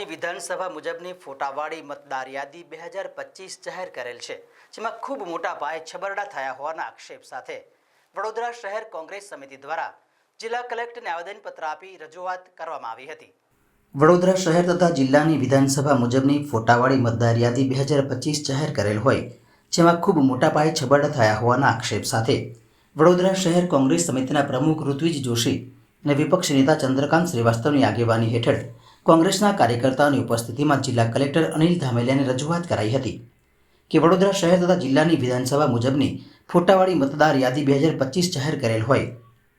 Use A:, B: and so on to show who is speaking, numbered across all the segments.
A: જિલ્લાની વિધાનસભા મુજબની ફોટાવાળી મતદાર યાદી 2025 જાહેર કરેલ છે, જેમાં ખૂબ મોટા પાયે છબરડા થયા હોવાના આક્ષેપ સાથે વડોદરા શહેર કોંગ્રેસ સમિતિ દ્વારા જિલ્લા કલેક્ટરને આવેદનપત્ર આપી રજૂઆત કરવામાં આવી હતી। વડોદરા શહેર તથા જિલ્લાની વિધાનસભા મુજબની ફોટાવાળી મતદાર યાદી 2025 જાહેર કરેલ હોય, જેમાં ખૂબ મોટા પાયે છબરડા થયા હોવાના આક્ષેપ સાથે વડોદરા શહેર કોંગ્રેસ સમિતિના પ્રમુખ ઋત્વિજ જોશી અને વિપક્ષ નેતા ચંદ્રકાંત શ્રીવાસ્તવની આગેવાની હેઠળ કોંગ્રેસના કાર્યકર્તાઓની ઉપસ્થિતિમાં જિલ્લા કલેક્ટર અનિલ ધામેલિયાને રજૂઆત કરાઈ હતી કે વડોદરા શહેર તથા જિલ્લાની વિધાનસભા મુજબની ફોટાવાળી મતદાર યાદી 2025 જાહેર કરેલ હોય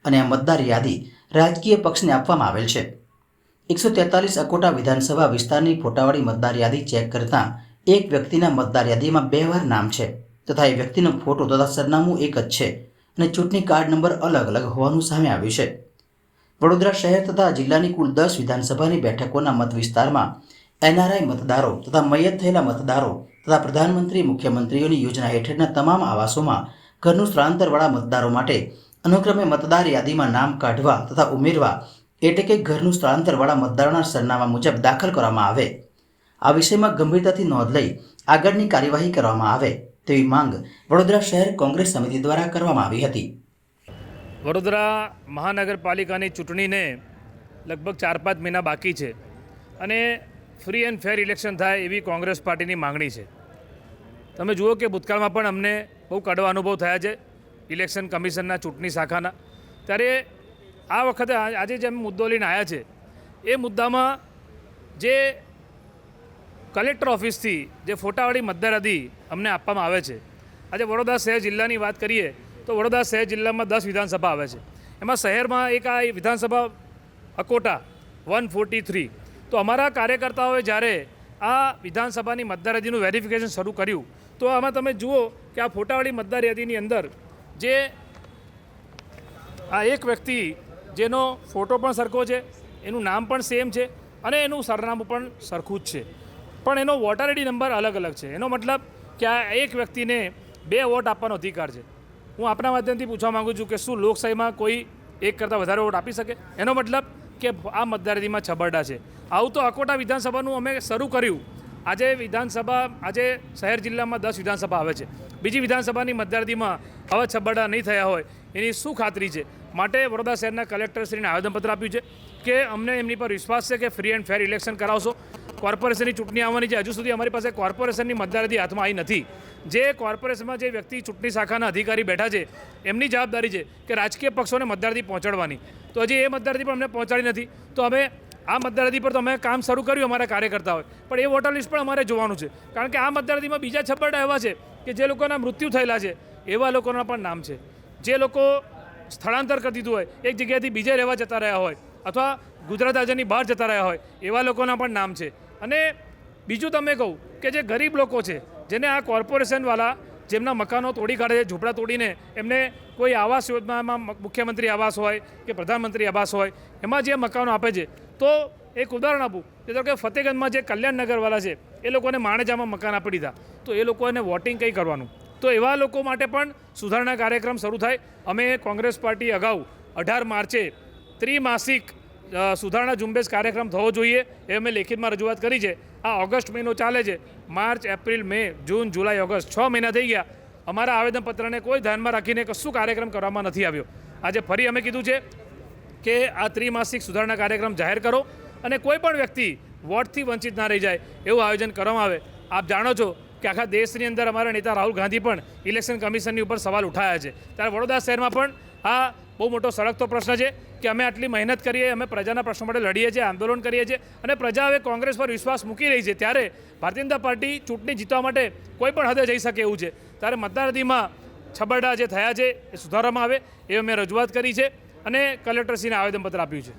A: અને આ મતદાર યાદી રાજકીય પક્ષને આપવામાં આવેલ છે। 143 અકોટા વિધાનસભા વિસ્તારની ફોટાવાળી મતદાર યાદી ચેક કરતાં એક વ્યક્તિના મતદાર યાદીમાં 2 વાર નામ છે તથા એ વ્યક્તિનો ફોટો તથા સરનામું એક જ છે અને ચૂંટણી કાર્ડ નંબર અલગ અલગ હોવાનું સામે આવ્યું છે। વડોદરા શહેર તથા જિલ્લાની કુલ 10 વિધાનસભાની બેઠકોના મત વિસ્તારમાં એનઆરઆઈ મતદારો તથા મયત થયેલા મતદારો તથા પ્રધાનમંત્રી મુખ્યમંત્રીઓની યોજના હેઠળના તમામ આવાસોમાં ઘરનું સ્થળાંતરવાળા મતદારો માટે અનુક્રમે મતદાર યાદીમાં નામ કાઢવા તથા ઉમેરવા એટલે કે ઘરનું સ્થળાંતરવાળા મતદારોના સરનામા મુજબ દાખલ કરવામાં આવે। આ વિષયમાં ગંભીરતાથી નોંધ લઈ આગળની કાર્યવાહી કરવામાં આવે તેવી માંગ વડોદરા શહેર કોંગ્રેસ સમિતિ દ્વારા કરવામાં આવી હતી।
B: વડોદરા મહાનગરપાલિકાની ચૂંટણીને લગભગ 4-5 મહિના બાકી છે અને ફ્રી એન્ડ ફેર ઇલેક્શન થાય એવી કોંગ્રેસ પાર્ટીની માંગણી છે। તમે જુઓ કે ભૂતકાળમાં પણ અમને બહુ કડવા અનુભવ થયા છે ઇલેક્શન કમિશનના ચૂંટણી શાખાના, ત્યારે આ વખતે આજે જે મુદ્દો લઈને આવ્યા છે એ મુદ્દામાં જે કલેક્ટર ઓફિસથી જે ફોટાવાળી મતદાર યાદી અમને આપવામાં આવે છે, આજે વડોદરા શહેર જિલ્લાની વાત કરીએ તો વડોદરા શહેર જિલ્લામાં 10 વિધાનસભા આવે છે, એમાં શહેરમાં એક આ વિધાનસભા અકોટા 143। તો અમારા કાર્યકર્તાઓએ જ્યારે આ વિધાનસભાની મતદાર યાદીનું વેરિફિકેશન શરૂ કર્યું તો આમાં તમે જુઓ કે આ ફોટાવાળી મતદાર યાદીની અંદર જે આ એક વ્યક્તિ જેનો ફોટો પણ સરખો છે, એનું નામ પણ સેમ છે અને એનું સરનામું પણ સરખું જ છે, પણ એનો વોટર આઈડી નંબર અલગ અલગ છે। એનો મતલબ કે આ એક વ્યક્તિને 2 વોટ આપવાનો અધિકાર છે। હું આપના માધ્યમથી પૂછવા માગું છું કે શું લોકશાહીમાં કોઈ એક કરતાં વધારે વોટ આપી શકે? એનો મતલબ કે આ મતદાર યાદીમાં છબરડા છે। આવું તો અકોટા વિધાનસભાનું અમે શરૂ કર્યું। આજે શહેર જિલ્લામાં 10 વિધાનસભા આવે છે, બીજી વિધાનસભાની મતદાર યાદીમાં હવે છબરડા નહીં થયા હોય એની શું ખાતરી છે? માટે વડોદરા શહેરના કલેક્ટરશ્રીને આવેદનપત્ર આપ્યું છે કે અમને એમની પર વિશ્વાસ છે કે ફ્રી એન્ડ ફેર ઇલેક્શન કરાવશો। કોર્પોરેશનની ચૂંટણી આવવાની છે, હજુ સુધી અમારી પાસે કોર્પોરેશનની મતદાર યાદી હાથમાં આવી નથી। જે કોર્પોરેશનમાં જે વ્યક્તિ ચૂંટણી શાખાના અધિકારી બેઠા છે એમની જવાબદારી છે કે રાજકીય પક્ષોને મતદાર યાદી પહોંચાડવાની, તો હજી એ મતદાર યાદી પણ અમને પહોંચાડી નથી। તો અમે આ મતદાર યાદી પર તો અમે કામ શરૂ કર્યું અમારા કાર્યકર્તાઓએ, પણ એ વોટર લિસ્ટ પણ અમારે જોવાનું છે, કારણ કે આ મતદાર યાદીમાં બીજા છબરડા એવા છે કે જે લોકોના મૃત્યુ થયેલા છે એવા લોકોના પણ નામ છે, જે લોકો સ્થળાંતર કરી દીધું હોય, એક જગ્યાએથી બીજે રહેવા જતા રહ્યા હોય અથવા ગુજરાત રાજ્યની બહાર જતા રહ્યા હોય એવા લોકોના પણ નામ છે। અને બીજું તમે કહું કે જે ગરીબ લોકો છે જેને આ કોર્પોરેશનવાળા જેમના મકાનો તોડી કાઢે છે, ઝૂંપડા તોડીને એમને કોઈ આવાસ યોજનામાં મુખ્યમંત્રી આવાસ હોય કે પ્રધાનમંત્રી આવાસ હોય એમાં જે મકાનો આપે છે, તો એક ઉદાહરણ આપું કે ફતેગંજમાં જે કલ્યાણનગરવાળા છે એ લોકોને માણેજામાં મકાન આપી દીધા, તો એ લોકોને વોટિંગ કંઈ કરવાનું? તો એવા લોકો માટે પણ સુધારણા કાર્યક્રમ શરૂ થાય। અમે કોંગ્રેસ પાર્ટી અગાઉ 18 માર્ચે ત્રિમાસિક સુધારણા ઝુંબેશ કાર્યક્રમ થવો જોઈએ એ અમે લેખિતમાં રજૂઆત કરી છે। આ ઓગસ્ટ મહિનો ચાલે છે, માર્ચ, એપ્રિલ, મે, જૂન, જુલાઈ, ઓગસ્ટ 6 મહિના થઈ ગયા, અમારા આવેદનપત્રને કોઈ ધ્યાનમાં રાખીને કશું કાર્યક્રમ કરવામાં નથી આવ્યો। આજે ફરી અમે કીધું છે કે આ ત્રિમાસિક સુધારણા કાર્યક્રમ જાહેર કરો અને કોઈ પણ વ્યક્તિ વોટથી વંચિત ના રહી જાય એવું આયોજન કરવામાં આવે। આપ જાણો છો કે આખા દેશની અંદર અમારા નેતા રાહુલ ગાંધી પણ ઇલેક્શન કમિશનની ઉપર સવાલ ઉઠાયા છે, ત્યારે વડોદરા શહેરમાં પણ આ બહુ મોટો સળગતો પ્રશ્ન છે કે અમે આટલી મહેનત કરીએ, અમે પ્રજાના પ્રશ્નો માટે લડીએ છીએ, આંદોલન કરીએ છીએ અને પ્રજા હવે કોંગ્રેસ પર વિશ્વાસ મૂકી રહી છે, ત્યારે ભારતીય જનતા પાર્ટી ચૂંટણી જીતવા માટે કોઈ પણ હદે જઈ શકે એવું છે। ત્યારે મતદાર યાદીમાં છબરડા જે થયા છે એ સુધારવામાં આવે એ અમે રજૂઆત કરી છે અને કલેક્ટરશ્રીને આવેદનપત્ર આપ્યું છે।